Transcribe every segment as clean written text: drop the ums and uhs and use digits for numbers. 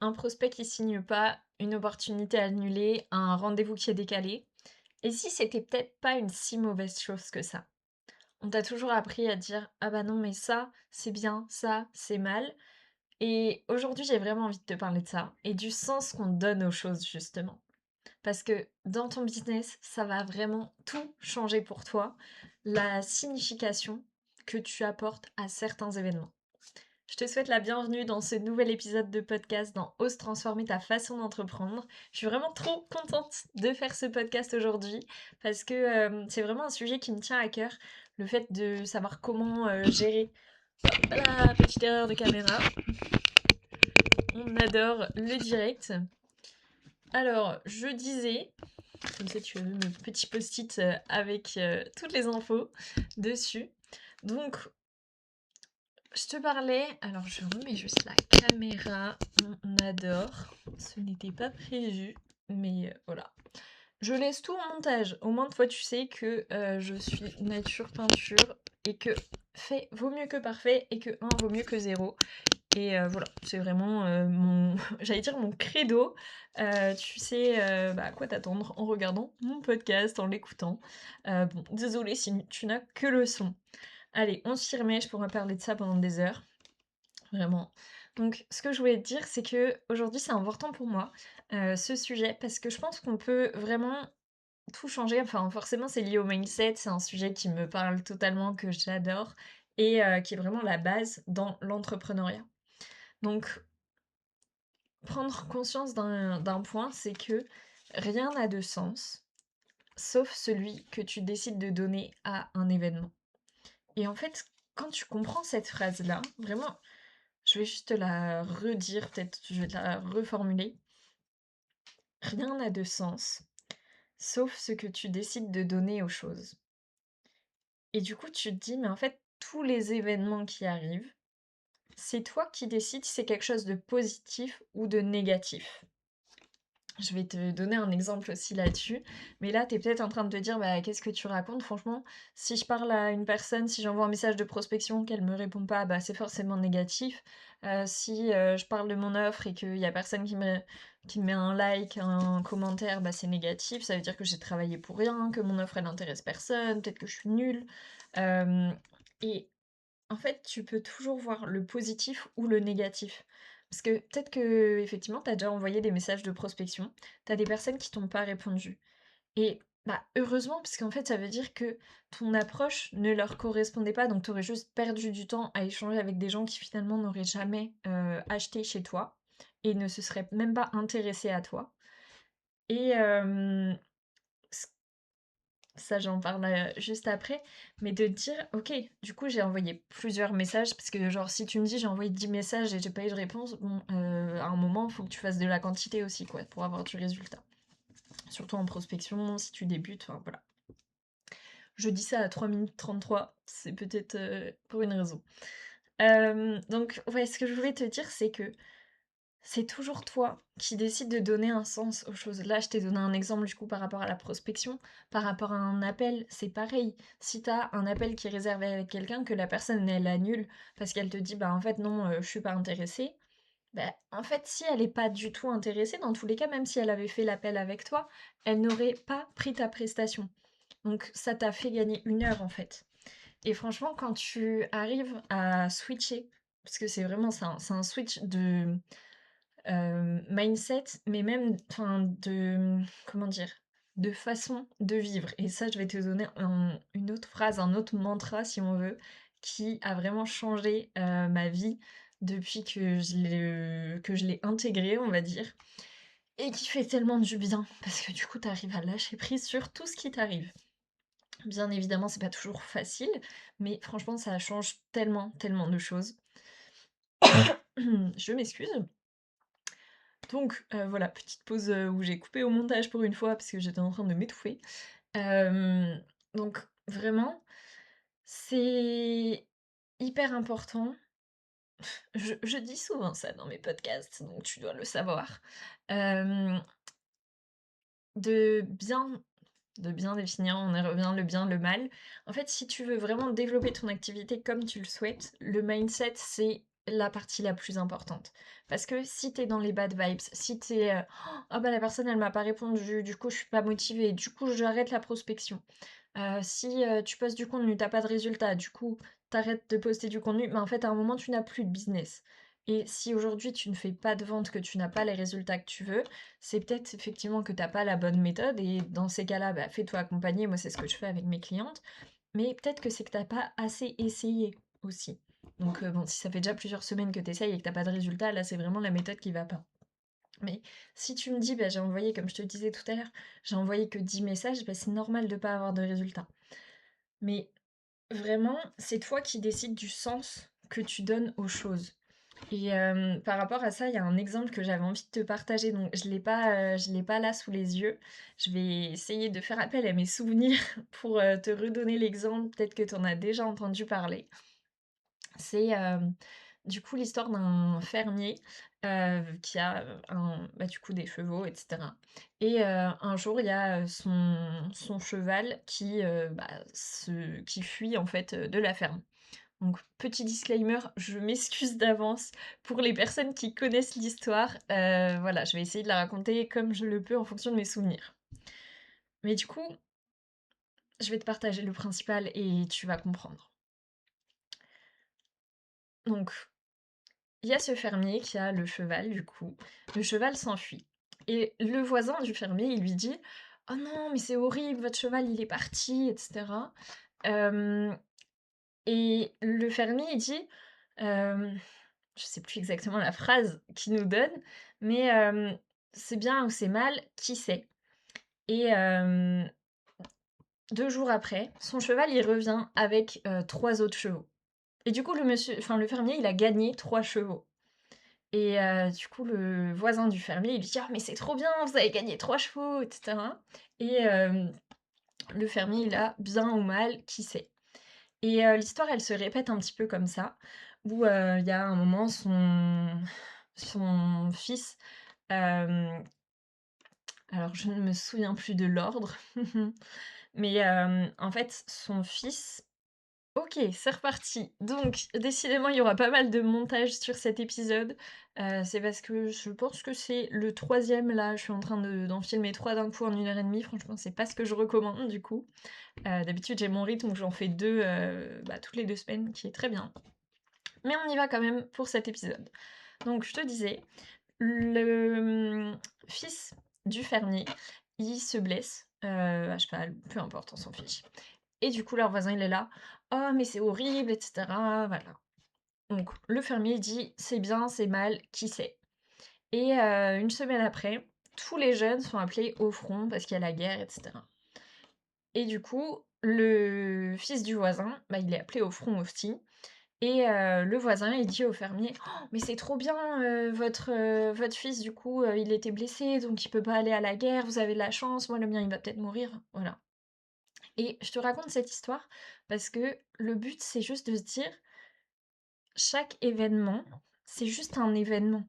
un prospect qui signe pas, une opportunité annulée, un rendez-vous qui est décalé. Et si c'était peut-être pas une si mauvaise chose que ça? On t'a toujours appris à dire: «Ah bah non, mais ça, c'est bien, ça, c'est mal». Et aujourd'hui, j'ai vraiment envie de te parler de ça et du sens qu'on donne aux choses justement. Parce que dans ton business, ça va vraiment tout changer pour toi, la signification que tu apportes à certains événements. Je te souhaite la bienvenue dans ce nouvel épisode de podcast dans Ose transformer ta façon d'entreprendre. Je suis vraiment trop contente de faire ce podcast aujourd'hui parce que c'est vraiment un sujet qui me tient à cœur, le fait de savoir comment gérer la petite erreur de caméra. On adore le direct. Alors, je disais, comme ça tu as vu mes petits post-it avec toutes les infos dessus. Donc, je te parlais, alors je remets juste la caméra, on adore, ce n'était pas prévu, mais voilà. Je laisse tout en montage, au moins toi tu sais que je suis nature peinture et que fait vaut mieux que parfait et que un vaut mieux que zéro. Et voilà, c'est vraiment mon, j'allais dire mon credo. Tu sais bah, à quoi t'attendre en regardant mon podcast, en l'écoutant. Bon, désolée si tu n'as que le son. Allez, on s'y remet, je pourrais parler de ça pendant des heures. Vraiment. Donc, ce que je voulais te dire, c'est que aujourd'hui, c'est important pour moi, ce sujet, parce que je pense qu'on peut vraiment tout changer. Enfin, forcément, c'est lié au mindset, c'est un sujet qui me parle totalement, que j'adore, et qui est vraiment la base dans l'entrepreneuriat. Donc, prendre conscience d'un point, c'est que rien n'a de sens, sauf celui que tu décides de donner à un événement. Et en fait, quand tu comprends cette phrase-là, vraiment, je vais juste te la redire, peut-être je vais te la reformuler. Rien n'a de sens, sauf ce que tu décides de donner aux choses. Et du coup, tu te dis, mais en fait, tous les événements qui arrivent, c'est toi qui décides si c'est quelque chose de positif ou de négatif. Je vais te donner un exemple aussi là-dessus, mais là, tu es peut-être en train de te dire: «Bah, qu'est-ce que tu racontes? Franchement, si je parle à une personne, si j'envoie un message de prospection, qu'elle me répond pas, bah, c'est forcément négatif. Si, je parle de mon offre et qu'il y a personne qui me met un like, un commentaire, bah, c'est négatif. Ça veut dire que j'ai travaillé pour rien, que mon offre, elle intéresse personne, peut-être que je suis nulle». Hem et en fait, tu peux toujours voir le positif ou le négatif. Parce que peut-être que effectivement, tu as déjà envoyé des messages de prospection, tu as des personnes qui t'ont pas répondu. Et bah heureusement, parce qu'en fait, ça veut dire que ton approche ne leur correspondait pas, donc tu aurais juste perdu du temps à échanger avec des gens qui finalement n'auraient jamais acheté chez toi et ne se seraient même pas intéressés à toi. Et ça, j'en parle, juste après, mais de te dire: «OK, du coup, j'ai envoyé plusieurs messages», parce que genre, si tu me dis: «J'ai envoyé 10 messages et j'ai pas eu de réponse», bon, à un moment, il faut que tu fasses de la quantité aussi, quoi, pour avoir du résultat. Surtout en prospection, si tu débutes, enfin, voilà. Je dis ça à 3 minutes 33, c'est peut-être, pour une raison. Donc ouais, ce que je voulais te dire, c'est que c'est toujours toi qui décides de donner un sens aux choses. Là, je t'ai donné un exemple du coup par rapport à la prospection. Par rapport à un appel, c'est pareil. Si t'as un appel qui est réservé avec quelqu'un, que la personne elle annule parce qu'elle te dit bah en fait non, je suis pas intéressée. Bah, en fait, si elle est pas du tout intéressée, dans tous les cas, même si elle avait fait l'appel avec toi, elle n'aurait pas pris ta prestation. Donc ça t'a fait gagner 1 heure en fait. Et franchement, quand tu arrives à switcher, parce que c'est vraiment ça, c'est un switch de mindset, mais même enfin de comment dire? De façon de vivre et ça, je vais te donner une autre phrase, un autre mantra si on veut, qui a vraiment changé, ma vie depuis que je l'ai intégré, on va dire et qui fait tellement du bien parce que du coup, tu arrives à lâcher prise sur tout ce qui t'arrive. Bien évidemment, c'est pas toujours facile, mais franchement, ça change tellement, tellement de choses. Je m'excuse. Donc voilà, petite pause, où j'ai coupé au montage pour une fois parce que j'étais en train de m'étouffer. Hem, donc vraiment, c'est hyper important. Je dis souvent ça dans mes podcasts, donc tu dois le savoir. Hem, de bien de bien définir, on y revient, le bien, le mal. En fait, si tu veux vraiment développer ton activité comme tu le souhaites, le mindset, c'est la partie la plus importante. Parce que si t'es dans les bad vibes, si t'es «Ah bah, la personne elle m'a pas répondu, du coup je suis pas motivée, du coup j'arrête la prospection». Si, tu postes du contenu, t'as pas de résultat, du coup, t'arrêtes de poster du contenu, mais en fait, à un moment, tu n'as plus de business. Et si aujourd'hui, tu ne fais pas de vente, que tu n'as pas les résultats que tu veux, c'est peut-être effectivement que t'as pas la bonne méthode et dans ces cas-là, bah, fais-toi accompagner. Moi, c'est ce que je fais avec mes clientes. Mais peut-être que c'est que t'as pas assez essayé aussi. Donc, bon, si ça fait déjà plusieurs semaines que tu essayes et que t'as pas de résultat, là, c'est vraiment la méthode qui va pas. Mais si tu me dis, bah, j'ai envoyé, comme je te disais tout à l'heure, j'ai envoyé que 10 messages, bah, c'est normal de pas avoir de résultat. Mais vraiment, c'est toi qui décides du sens que tu donnes aux choses. Et par rapport à ça, il y a un exemple que j'avais envie de te partager, donc je l'ai pas là sous les yeux. Je vais essayer de faire appel à mes souvenirs pour, te redonner l'exemple, peut-être que tu en as déjà entendu parler. C'est, du coup l'histoire d'un fermier, qui a, du coup des chevaux et cetera et un jour il y a, son cheval qui fuit en fait, de la ferme. Donc petit disclaimer, je m'excuse d'avance pour les personnes qui connaissent l'histoire, voilà, je vais essayer de la raconter comme je le peux en fonction de mes souvenirs. Mais du coup, je vais te partager le principal et tu vas comprendre. Donc il y a ce fermier qui a le cheval du coup. Le cheval s'enfuit et le voisin du fermier, il lui dit: «Oh non, mais c'est horrible, votre cheval il est parti» et cetera. Hem et le fermier il dit, hem, je sais plus exactement la phrase qu'il nous donne, mais «C'est bien ou c'est mal, qui sait?» et 2 jours après, son cheval il revient avec, 3 autres chevaux et du coup le fermier il a gagné 3 chevaux. Et du coup, le voisin du fermier, il lui dit: «Ah mais c'est trop bien, vous avez gagné 3 chevaux» et cetera et le fermier, il a bien ou mal, qui sait? Et l'histoire, elle se répète un petit peu comme ça, où il y a un moment son fils, hem, alors je ne me souviens plus de l'ordre, mais en fait, son fils. OK, c'est reparti. Donc décidément, il y aura pas mal de montage sur cet épisode. C'est parce que je pense que c'est le troisième là, je suis en train d'en filmer 3 d'un coup en 1 heure et demie. Franchement, c'est pas ce que je recommande du coup. D'habitude, j'ai mon rythme où j'en fais 2, toutes les 2 semaines, qui est très bien. Mais on y va quand même pour cet épisode. Donc je te disais, le, fils du fermier, il se blesse, à cheval, peu importe, on s'en fiche. Et du coup, leur voisin, il est là: «Oh mais c'est horrible» et cetera, voilà. Donc le fermier dit: «C'est bien, c'est mal, qui sait?» et 1 semaine après, tous les jeunes sont appelés au front parce qu'il y a la guerre et cetera et du coup, le fils du voisin, bah, il est appelé au front aussi et le voisin, il dit au fermier: «Oh mais c'est trop bien, votre fils du coup, il était blessé donc il peut pas aller à la guerre, vous avez de la chance, moi le mien il va peut-être mourir». Voilà. Et je te raconte cette histoire parce que le but, c'est juste de se dire, chaque événement, c'est juste un événement.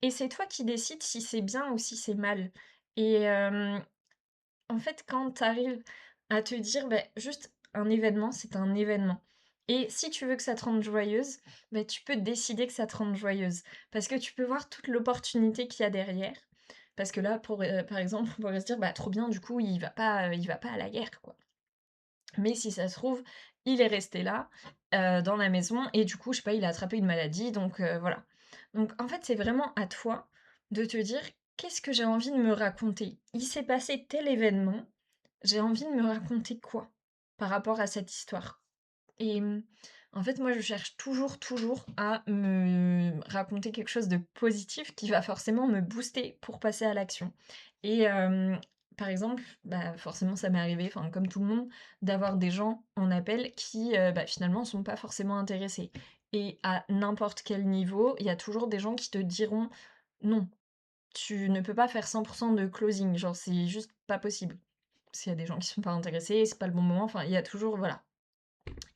Et c'est toi qui décides si c'est bien ou si c'est mal. Et en fait, quand tu arrives à te dire, bah, juste un événement, c'est un événement. Et si tu veux que ça te rende joyeuse, bah, tu peux décider que ça te rende joyeuse. Parce que tu peux voir toute l'opportunité qu'il y a derrière. Parce que là, par exemple, on pourrait se dire, bah, trop bien, du coup, il va pas à la guerre, quoi. Mais si ça se trouve, il est resté là, dans la maison et du coup, je sais pas, il a attrapé une maladie donc voilà. Donc en fait, c'est vraiment à toi de te dire: «Qu'est-ce que j'ai envie de me raconter? Il s'est passé tel événement, j'ai envie de me raconter quoi par rapport à cette histoire?» et en fait, moi, je cherche toujours à me raconter quelque chose de positif qui va forcément me booster pour passer à l'action et par exemple, bah, forcément, ça m'est arrivé, enfin, comme tout le monde, d'avoir des gens en appel qui, finalement, sont pas forcément intéressés et à n'importe quel niveau, il y a toujours des gens qui te diront: «Non, tu ne peux pas faire 100 de closing, genre, c'est juste pas possible». S'il y a des gens qui sont pas intéressés, c'est pas le bon moment, enfin, il y a toujours voilà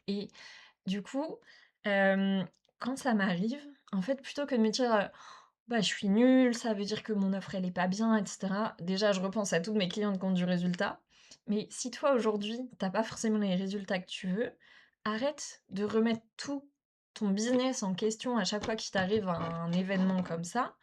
et du coup, quand ça m'arrive, en fait, plutôt que de me dire, «Bah, je suis nulle, ça veut dire que mon offre elle est pas bien» et cetera. Déjà, je repense à toutes mes clientes qui ont du résultat. Mais si toi, aujourd'hui, tu pas forcément les résultats que tu veux, arrête de remettre tout ton business en question à chaque fois qu'il t'arrive un événement comme ça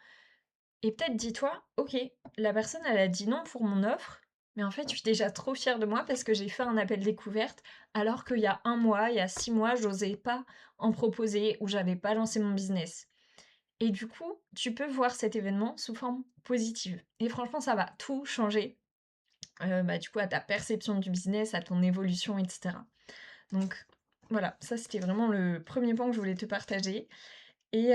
et peut-être dis-toi: «OK, la personne elle a dit non pour mon offre, mais en fait je suis déjà trop fière de moi parce que j'ai fait un appel découverte alors qu'il y a un mois, il y a 6 mois, j'osais pas en proposer ou j'avais pas lancé mon business». Et du coup, tu peux voir cet événement sous forme positive et franchement ça va tout changer, bah, du coup à ta perception du business, à ton évolution et cetera. Donc voilà, ça c'était vraiment le premier point que je voulais te partager et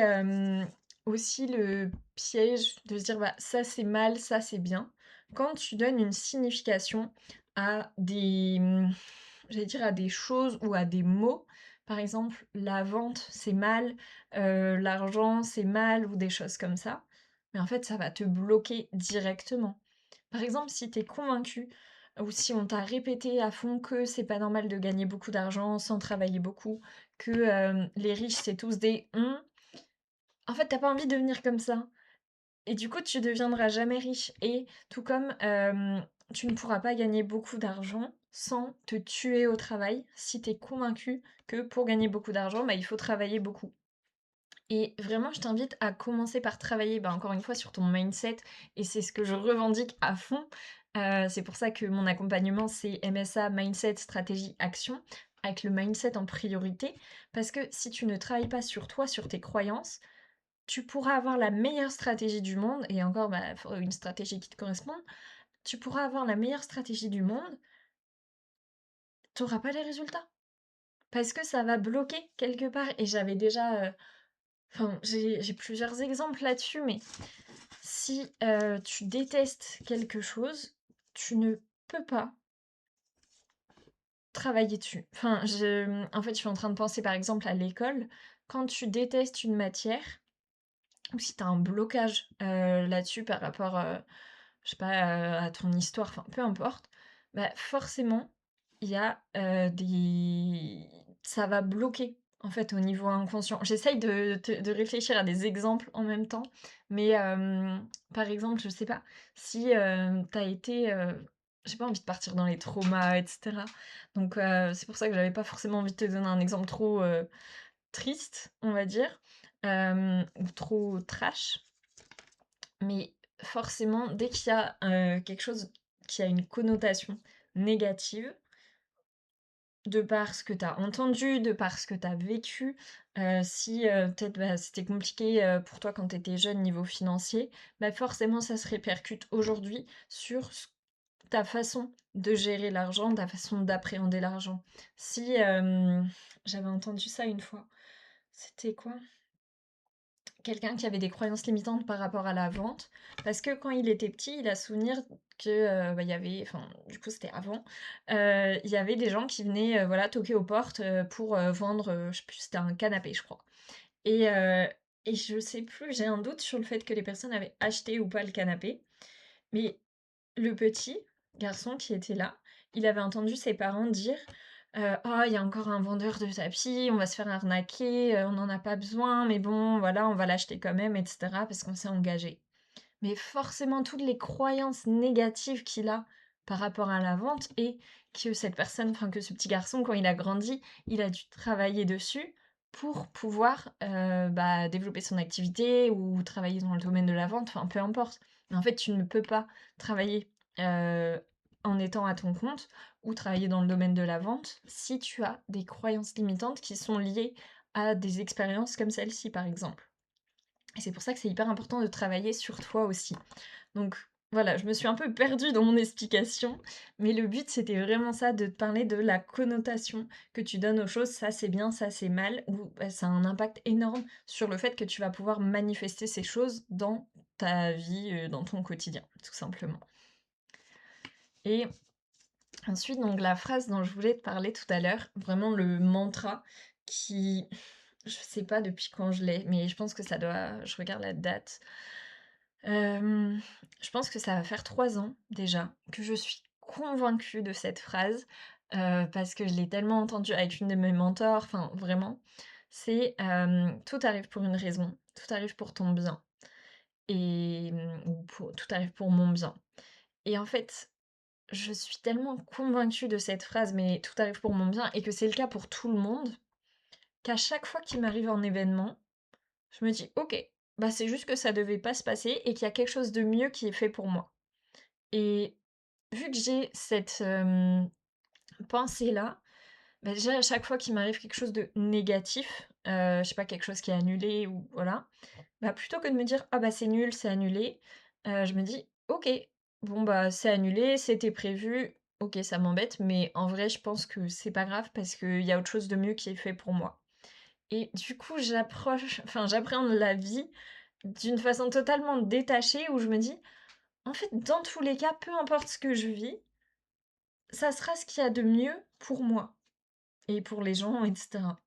aussi le piège de se dire: «Bah, ça c'est mal, ça c'est bien». Quand tu donnes une signification à des, j'allais dire à des choses ou à des mots, par exemple, la vente c'est mal, l'argent c'est mal ou des choses comme ça, mais en fait ça va te bloquer directement. Par exemple, si tu es convaincu ou si on t'a répété à fond que c'est pas normal de gagner beaucoup d'argent sans travailler beaucoup, que, les riches c'est tous des en fait, t'as pas envie de devenir comme ça et du coup, tu deviendras jamais riche et tout comme, tu ne pourras pas gagner beaucoup d'argent sans te tuer au travail si tu es convaincu que pour gagner beaucoup d'argent, bah, il faut travailler beaucoup et vraiment, je t'invite à commencer par travailler, bah, encore une fois, sur ton mindset et c'est ce que je revendique à fond. C'est pour ça que mon accompagnement, c'est MSA, Mindset, Stratégie, Action, avec le mindset en priorité. Parce que si tu ne travailles pas sur toi, sur tes croyances, tu pourras avoir la meilleure stratégie du monde et encore, bah, faut une stratégie qui te corresponde. Tu pourras avoir la meilleure stratégie du monde, tu auras pas les résultats parce que ça va bloquer quelque part et j'avais déjà, enfin, j'ai plusieurs exemples là-dessus, mais si, tu détestes quelque chose, tu ne peux pas travailler dessus. Enfin, en fait, je suis en train de penser, par exemple, à l'école. Quand tu détestes une matière ou si tu as un blocage, là-dessus par rapport, je sais pas, à ton histoire, enfin, peu importe, bah, forcément, il y a, des ça va bloquer, en fait, au niveau inconscient. J'essaye de réfléchir à des exemples en même temps, mais par exemple, je sais pas, si, tu as été, j'ai pas envie de partir dans les traumas et cetera, donc c'est pour ça que j'avais pas forcément envie de te donner un exemple trop, triste, on va dire, ou trop trash. Mais forcément, dès qu'il y a, quelque chose qui a une connotation négative, de par ce que tu as entendu, de par ce que tu as vécu, si, peut-être, bah, c'était compliqué, pour toi quand tu étais jeune niveau financier, bah, forcément ça se répercute aujourd'hui sur ta façon de gérer l'argent, ta façon d'appréhender l'argent. Si, j'avais entendu ça une fois, c'était quoi? Quelqu'un qui avait des croyances limitantes par rapport à la vente, parce que quand il était petit, il a souvenir que, bah, il y avait enfin, du coup, c'était avant, il y avait des gens qui venaient, voilà, toquer aux portes, pour, vendre, je sais plus, c'était un canapé, je crois et je sais plus, j'ai un doute sur le fait que les personnes avaient acheté ou pas le canapé, mais le petit garçon qui était là, il avait entendu ses parents dire, «Oh, il y a encore un vendeur de tapis, on va se faire arnaquer, on n'en a pas besoin, mais bon, voilà, on va l'acheter quand même» et cetera, parce qu'on s'est engagé. Mais forcément, toutes les croyances négatives qu'il a par rapport à la vente et que cette personne, enfin, que ce petit garçon, quand il a grandi, il a dû travailler dessus pour pouvoir, bah, développer son activité ou travailler dans le domaine de la vente, enfin, peu importe. Mais en fait, tu ne peux pas travailler, heu, en étant à ton compte ou travailler dans le domaine de la vente si tu as des croyances limitantes qui sont liées à des expériences comme celle-ci, par exemple. Et c'est pour ça que c'est hyper important de travailler sur toi aussi. Donc voilà, je me suis un peu perdue dans mon explication, mais le but c'était vraiment ça, de te parler de la connotation que tu donnes aux choses, ça c'est bien, ça c'est mal, ou bah, ça a un impact énorme sur le fait que tu vas pouvoir manifester ces choses dans ta vie, dans ton quotidien, tout simplement. Et ensuite, donc la phrase dont je voulais te parler tout à l'heure, vraiment le mantra qui, je sais pas depuis quand je l'ai, mais je pense que ça doit, je regarde la date. Je pense que ça va faire 3 ans déjà que je suis convaincue de cette phrase, parce que je l'ai tellement entendue avec une de mes mentors, enfin vraiment. C'est, «Tout arrive pour une raison, tout arrive pour ton bien» et ou pour «Tout arrive pour mon bien» et en fait, je suis tellement convaincue de cette phrase, mais «Tout arrive pour mon bien» et que c'est le cas pour tout le monde, qu'à chaque fois qu'il m'arrive un événement, je me dis: «OK, bah, c'est juste que ça devait pas se passer et qu'il y a quelque chose de mieux qui est fait pour moi». Et vu que j'ai cette, pensée-là, bah, déjà à chaque fois qu'il m'arrive quelque chose de négatif, je sais pas, quelque chose qui est annulé ou voilà, bah, plutôt que de me dire: «Ah bah, c'est nul, c'est annulé», je me dis: «OK, bon bah, c'est annulé, c'était prévu, OK, ça m'embête, mais en vrai, je pense que c'est pas grave parce qu'il y a autre chose de mieux qui est fait pour moi». Et du coup, j'appréhende la vie d'une façon totalement détachée où je me dis: «En fait, dans tous les cas, peu importe ce que je vis, ça sera ce qu'il y a de mieux pour moi et pour les gens et cetera».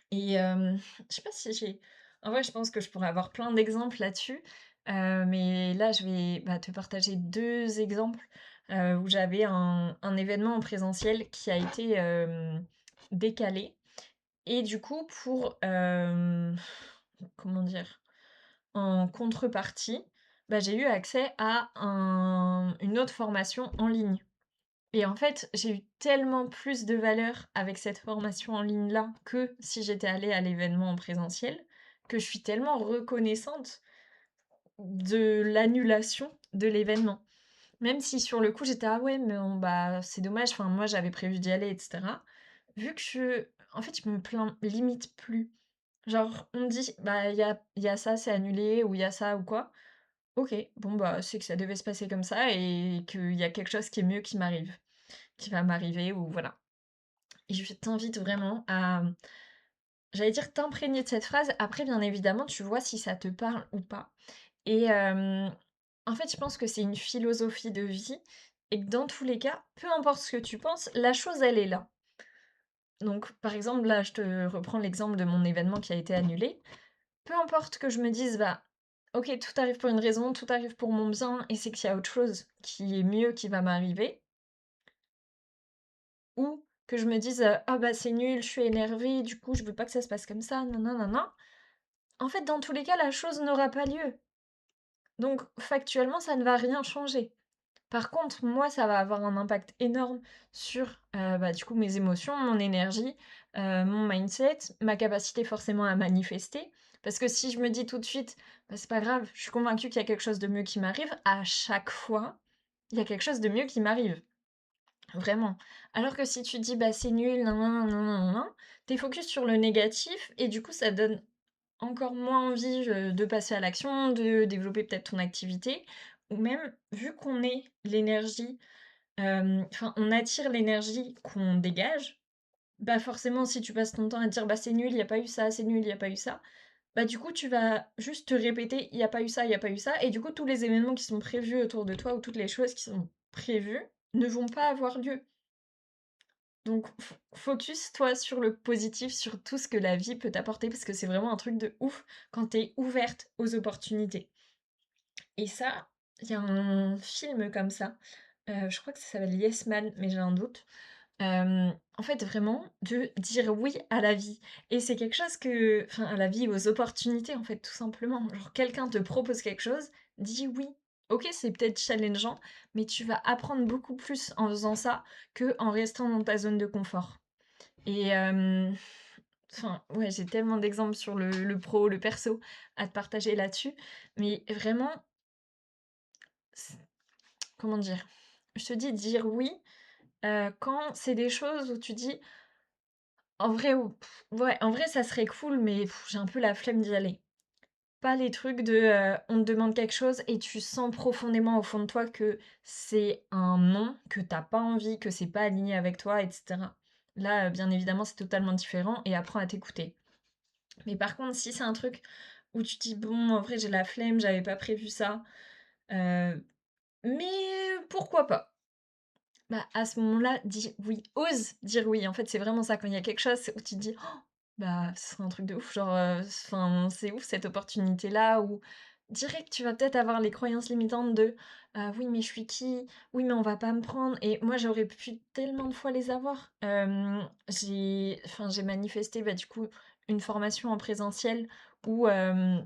Et je sais pas si j'ai en vrai, je pense que je pourrais avoir plein d'exemples là-dessus, mais là, je vais, bah, te partager 2 exemples, où j'avais un événement en présentiel qui a été, décalé et du coup pour, comment dire? En contrepartie, bah, j'ai eu accès à une autre formation en ligne. Et en fait, j'ai eu tellement plus de valeur avec cette formation en ligne-là que si j'étais allée à l'événement en présentiel, que je suis tellement reconnaissante de l'annulation de l'événement. Même si sur le coup j'étais: «Ah ouais, mais bah, c'est dommage, enfin moi j'avais prévu d'y aller et cetera». Vu que en fait, je me plains limite plus. Genre, on me dit: «Bah, il y a ça, c'est annulé» ou «Il y a ça» ou quoi. OK, bon, bah, c'est que ça devait se passer comme ça et qu'il y a quelque chose qui est mieux qui va m'arriver ou voilà. Et je t'invite vraiment à, j'allais dire t'imprégner de cette phrase. Après, bien évidemment, tu vois si ça te parle ou pas. Et en fait, je pense que c'est une philosophie de vie et que dans tous les cas, peu importe ce que tu penses, la chose, elle est là. Donc, par exemple, là, je te reprends l'exemple de mon événement qui a été annulé. Peu importe que je me dise, bah, ok, tout arrive pour une raison, tout arrive pour mon bien, et c'est qu'il y a autre chose qui est mieux qui va m'arriver, ou que je me dise, ah bah c'est nul, je suis énervée, du coup je veux pas que ça se passe comme ça, non, non, non, non. En fait, dans tous les cas, la chose n'aura pas lieu. Donc, factuellement, ça ne va rien changer. Par contre, moi, ça va avoir un impact énorme sur, bah, du coup, mes émotions, mon énergie, mon mindset, ma capacité forcément à manifester. Parce que si je me dis tout de suite: «Bah, c'est pas grave, je suis convaincue qu'il y a quelque chose de mieux qui m'arrive», à chaque fois, il y a quelque chose de mieux qui m'arrive, vraiment. Alors que si tu dis: «Bah, c'est nul, nin nin, nin nin, nin nin», tu focus sur le négatif et du coup, ça donne encore moins envie, de passer à l'action, de développer peut-être ton activité ou même, vu qu'on est l'énergie, enfin, on attire l'énergie qu'on dégage, bah, forcément, si tu passes ton temps à dire: «Bah, c'est nul, il y a pas eu ça, c'est nul, il y a pas eu ça», bah, du coup, tu vas juste te répéter: «Il y a pas eu ça, il y a pas eu ça» et du coup, tous les événements qui sont prévus autour de toi ou toutes les choses qui sont prévues ne vont pas avoir lieu. Donc focus-toi sur le positif, sur tout ce que la vie peut t'apporter parce que c'est vraiment un truc de ouf quand t'es ouverte aux opportunités. Et ça, il y a un film comme ça, je crois que ça s'appelle Yes Man, mais j'ai un doute. En fait, vraiment, de dire oui à la vie. Et c'est quelque chose que, enfin, à la vie, aux opportunités, en fait, tout simplement. Genre, quelqu'un te propose quelque chose, dis oui. Ok, c'est peut-être challengeant, mais tu vas apprendre beaucoup plus en faisant ça que en restant dans ta zone de confort. Et enfin, ouais, j'ai tellement d'exemples sur le pro, le perso à te partager là-dessus. Mais vraiment, c- comment dire? Je te dis dire oui quand c'est des choses où tu dis en vrai, ouais, en vrai, ça serait cool, mais j'ai un peu la flemme d'y aller. Pas les trucs de, on te demande quelque chose et tu sens profondément au fond de toi que c'est un non, que t'as pas envie, que c'est pas aligné avec toi, et cetera. Là, bien évidemment, c'est totalement différent et apprends à t'écouter. Mais par contre, si c'est un truc où tu te dis: «Bon, en vrai, j'ai la flemme, j'avais pas prévu ça, mais pourquoi pas?» Bah, à ce moment-là, dis oui, ose dire oui. En fait, c'est vraiment ça, quand il y a quelque chose où tu te dis: «Oh, bah, ce serait un truc de ouf», genre, enfin, c'est ouf cette opportunité-là ou direct, tu vas peut-être avoir les croyances limitantes de: Oui, mais je suis qui? Oui, mais on va pas me prendre» et moi, j'aurais pu tellement de fois les avoir. J'ai manifesté, bah, du coup, une formation en présentiel où, bah,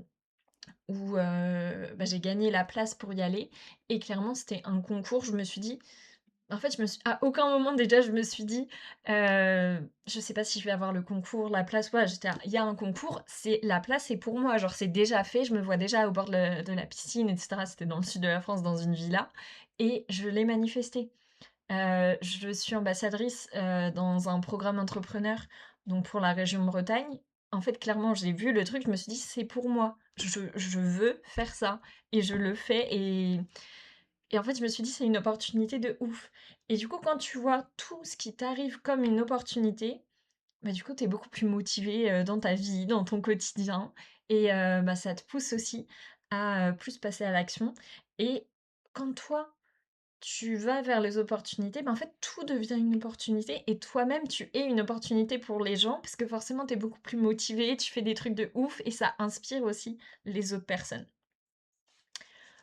j'ai gagné la place pour y aller et clairement, c'était un concours. Je me suis dit: En fait, je me suis à aucun moment déjà je me suis dit, «Je sais pas si je vais avoir le concours, la place», ouais, j'étais là: «Il y a un concours, c'est la place est pour moi», genre c'est déjà fait, je me vois déjà au bord de la piscine et cetera. C'était dans le sud de la France, dans une villa et je l'ai manifesté. Je suis ambassadrice, dans un programme entrepreneur, donc pour la région Bretagne. En fait, clairement, j'ai vu le truc, je me suis dit: «C'est pour moi. Je veux faire ça» et je le fais et en fait, je me suis dit: «C'est une opportunité de ouf» et du coup, quand tu vois tout ce qui t'arrive comme une opportunité, bah, du coup, tu es beaucoup plus motivé, dans ta vie, dans ton quotidien et bah, ça te pousse aussi à, plus passer à l'action et quand toi, tu vas vers les opportunités, bah, en fait, tout devient une opportunité et toi-même, tu es une opportunité pour les gens parce que forcément, tu es beaucoup plus motivé, tu fais des trucs de ouf et ça inspire aussi les autres personnes.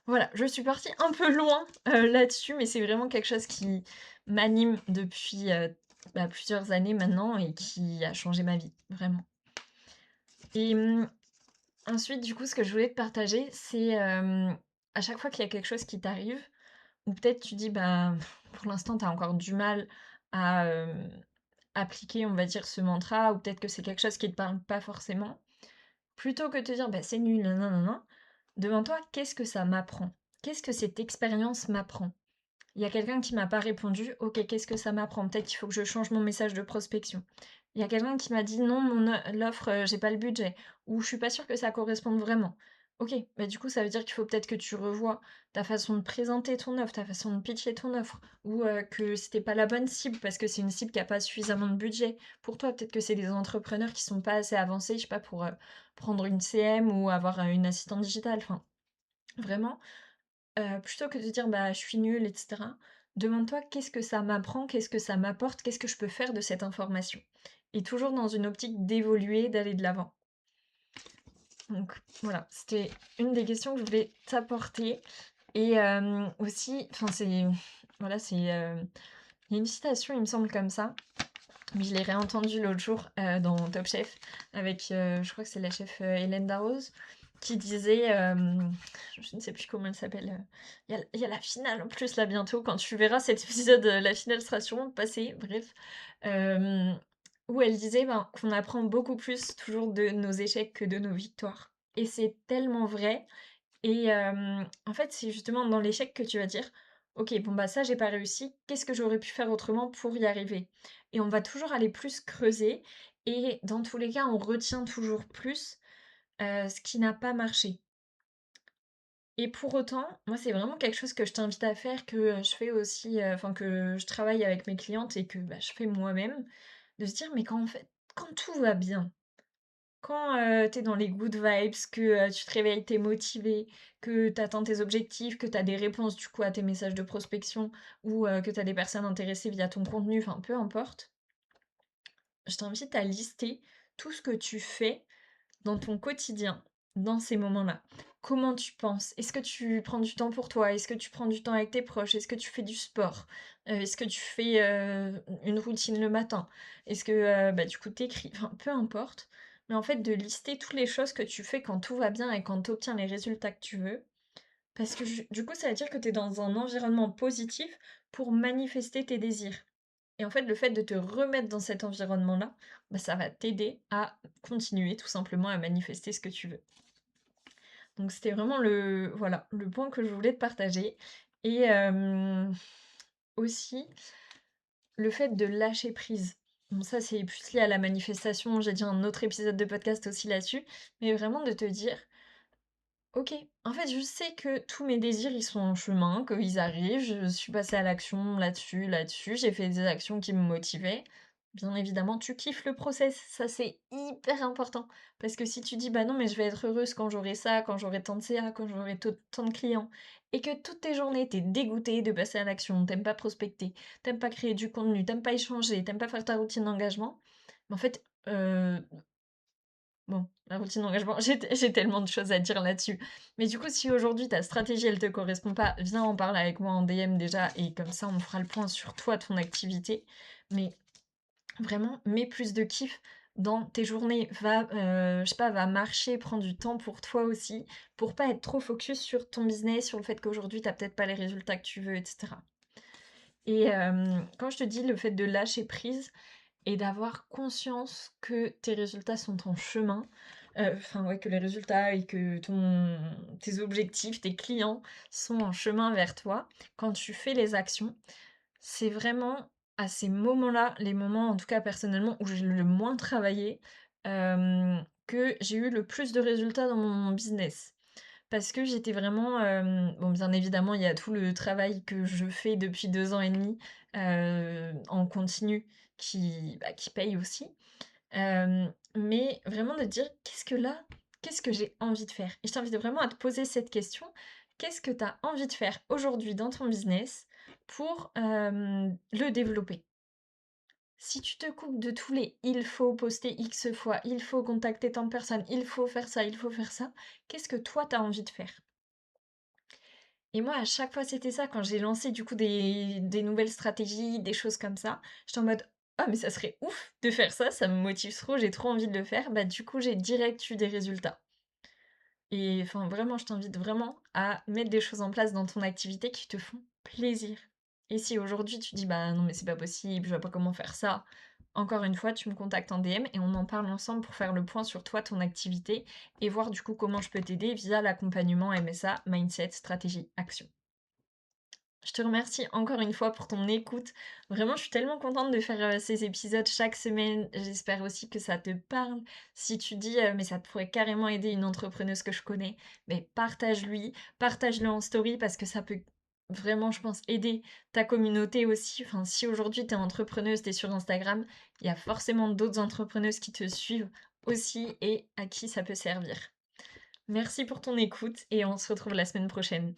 Voilà, je suis partie un peu loin, là-dessus, mais c'est vraiment quelque chose qui m'anime depuis, bah, plusieurs années maintenant et qui a changé ma vie, vraiment. Et ensuite, du coup, ce que je voulais te partager, c'est, à chaque fois qu'il y a quelque chose qui t'arrive ou peut-être tu dis, bah, pour l'instant, tu as encore du mal à, appliquer, on va dire, ce mantra ou peut-être que c'est quelque chose qui te parle pas forcément. Plutôt que de te dire: «Bah, c'est nul, nin nin nin», demande-toi: «Qu'est-ce que ça m'apprend? Qu'est-ce que cette expérience m'apprend?» Il y a quelqu'un qui m'a pas répondu, OK, qu'est-ce que ça m'apprend? Peut-être qu'il faut que je change mon message de prospection. Il y a quelqu'un qui m'a dit: «Non, l'offre, j'ai pas le budget» ou «Je suis pas sûre que ça corresponde vraiment». OK, bah, du coup, ça veut dire qu'il faut peut-être que tu revoies ta façon de présenter ton offre, ta façon de pitcher ton offre ou que c'était pas la bonne cible parce que c'est une cible qui a pas suffisamment de budget pour toi. Peut-être que c'est des entrepreneurs qui sont pas assez avancés, je sais pas, pour, prendre une CM ou avoir, une assistante digitale. Enfin, vraiment, plutôt que de dire: «Bah, je suis nulle» et cetera, demande-toi: «Qu'est-ce que ça m'apprend? Qu'est-ce que ça m'apporte? Qu'est-ce que je peux faire de cette information?» et toujours dans une optique d'évoluer, d'aller de l'avant. Donc voilà, c'était une des questions que je voulais t'apporter et aussi, enfin c'est voilà, c'est, il y a une citation, il me semble comme ça, mais je l'ai réentendue l'autre jour, dans Top Chef avec, je crois que c'est la chef, Hélène Darroze qui disait, je ne sais plus comment elle s'appelle, il y a la finale en plus là bientôt, quand tu verras cet épisode, la finale sera sûrement passée, bref, hem, où elle disait, ben, qu'on apprend beaucoup plus toujours de nos échecs que de nos victoires et c'est tellement vrai et en fait, c'est justement dans l'échec que tu vas dire: «OK, bon, bah, ça, j'ai pas réussi. Qu'est-ce que j'aurais pu faire autrement pour y arriver?» et on va toujours aller plus creuser et dans tous les cas, on retient toujours plus, ce qui n'a pas marché et pour autant, moi, c'est vraiment quelque chose que je t'invite à faire, que, je fais aussi, enfin, que je travaille avec mes clientes et que, bah, je fais moi-même, de se dire: «Mais quand en fait, quand tout va bien, quand, tu dans les good vibes, que, tu te réveilles, t'es motivé, que tu atteins tes objectifs, que tu as des réponses du coup à tes messages de prospection ou, que tu as des personnes intéressées via ton contenu, enfin peu importe, je t'invite à lister tout ce que tu fais dans ton quotidien, dans ces moments-là. Comment tu penses? Est-ce que tu prends du temps pour toi? Est-ce que tu prends du temps avec tes proches? Est-ce que tu fais du sport? Est-ce que tu fais, une routine le matin? Est-ce que, bah, du coup, tu enfin, peu importe. Mais en fait, de lister toutes les choses que tu fais quand tout va bien et quand tu obtiens les résultats que tu veux. Parce que ju du coup, ça veut dire que tu es dans un environnement positif pour manifester tes désirs. Et en fait, le fait de te remettre dans cet environnement-là, bah, ça va t'aider à continuer tout simplement à manifester ce que tu veux. Donc c'était vraiment le voilà, le point que je voulais te partager et aussi le fait de lâcher prise. Bon ça, c'est plus lié à la manifestation, j'ai dit un autre épisode de podcast aussi là-dessus, mais vraiment de te dire: OK. En fait, je sais que tous mes désirs, ils sont en chemin, qu'ils arrivent. Je suis passée à l'action là-dessus, là-dessus. J'ai fait des actions qui me motivaient. Bien évidemment, tu kiffes le process. Ça, c'est hyper important. Parce que si tu dis, bah non, mais je vais être heureuse quand j'aurai ça, quand j'aurai tant de CA, quand j'aurai tant de clients, et que toutes tes journées, t'es dégoûtée de passer à l'action, t'aimes pas prospecter, t'aimes pas créer du contenu, t'aimes pas échanger, t'aimes pas faire ta routine d'engagement, mais en fait, bon, la routine d'engagement, j'ai tellement de choses à dire là-dessus. Mais du coup, si aujourd'hui ta stratégie, elle te correspond pas, viens en parler avec moi en DM déjà et comme ça, on fera le point sur toi, ton activité. Mais vraiment, mets plus de kiff dans tes journées. Va, je sais pas, va marcher, prends du temps pour toi aussi, pour pas être trop focus sur ton business, sur le fait qu'aujourd'hui, tu peut-être pas les résultats que tu veux et cetera. Et quand je te dis le fait de lâcher prise et d'avoir conscience que tes résultats sont en chemin, enfin ouais, que les résultats et que tes objectifs, tes clients sont en chemin vers toi, quand tu fais les actions, c'est vraiment à ces moments-là, les moments en tout cas personnellement où j'ai le moins travaillé, que j'ai eu le plus de résultats dans mon business. Parce que j'étais vraiment, bon bien évidemment il y a tout le travail que je fais depuis 2 ans et demi, en continu qui paye aussi. Mais vraiment de dire: qu'est-ce que j'ai envie de faire?» Et je t'invite vraiment à te poser cette question. Qu'est-ce que tu as envie de faire aujourd'hui dans ton business pour, le développer? Si tu te coupes de tous les «il faut poster X fois, il faut contacter tant de personnes, il faut faire ça, il faut faire ça», qu'est-ce que toi tu as envie de faire? Et moi, à chaque fois, c'était ça. Quand j'ai lancé du coup des nouvelles stratégies, des choses comme ça, j'étais en mode: «Ah mais ça serait ouf de faire ça me motive trop, j'ai trop envie de le faire». Bah, du coup, j'ai direct eu des résultats. Et enfin, vraiment, je t'invite vraiment à mettre des choses en place dans ton activité qui te font plaisir. Et si aujourd'hui tu dis: «Bah non, mais c'est pas possible, je vois pas comment faire ça», encore une fois, tu me contactes en DM et on en parle ensemble pour faire le point sur toi, ton activité et voir du coup comment je peux t'aider via l'accompagnement MSA, Mindset, Stratégie, Action. Je te remercie encore une fois pour ton écoute. Vraiment, je suis tellement contente de faire, ces épisodes chaque semaine. J'espère aussi que ça te parle. Si tu dis, «Mais ça pourrait carrément aider une entrepreneuse que je connais», mais partage-le en story parce que ça peut vraiment, je pense, aider ta communauté aussi. Enfin, si aujourd'hui tu es entrepreneuse, tu es sur Instagram, il y a forcément d'autres entrepreneuses qui te suivent aussi et à qui ça peut servir. Merci pour ton écoute et on se retrouve la semaine prochaine.